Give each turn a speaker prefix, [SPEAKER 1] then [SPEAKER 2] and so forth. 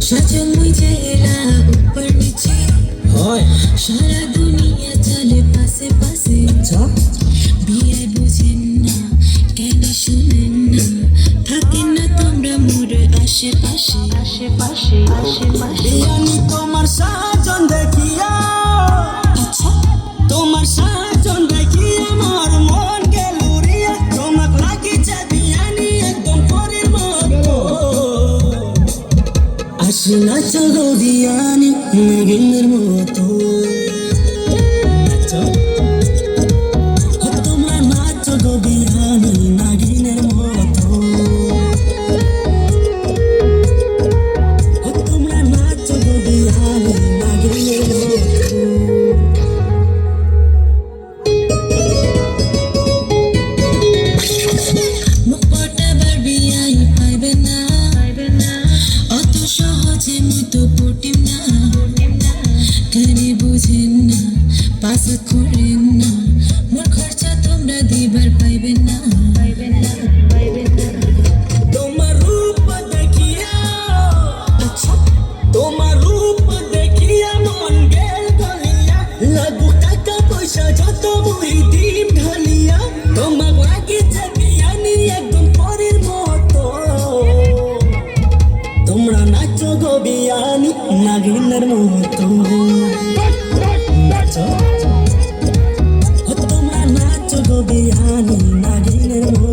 [SPEAKER 1] सजन मुझे ला ऊपर नीचे सारा दुनिया चले पासे पासे বিয়ে বুঝেন না কেন শুনেন না থাকেন না তোমরা মোর আশেপাশে আশেপাশে আশেপাশে
[SPEAKER 2] আমি তোমার সাজন দেখিয়া
[SPEAKER 1] আচ্ছা
[SPEAKER 2] তোমার সাজন দেখিয়া আমার মন গেল উড়িয়া তোমাক লাগিছে বিয়ানি একদম পরের মতো আসি না চলো বিয়ানি নাগিনের মতো নাচো তোমরা নাচো গো বিয়ানি নাগিনের মতো তোমরা নাচো গো বিয়ানি নাগিনের মতো
[SPEAKER 1] মুখ পটাবার বিয়াই পাইবে না অত সহজে মুই তো পটিম না কানে বুঝেন না পাস করেন না মোর খরচা তোমরা দিবার পাইবে না
[SPEAKER 2] তোমার রূপ দেখিয়া
[SPEAKER 1] আচ্ছা
[SPEAKER 2] তোমার রূপ দেখিয়া মন গেল গলিয়া লাগু টাকা পয়সা যত মুই দিন ঢালিয়া তোমার লাগিছে বিয়ানি একদম পরের মতো তোমরা নাচো গো বিয়ানি নাগিনের মতো নাচো তোমরা নাচো গো বিয়ানি নাগিনের মতো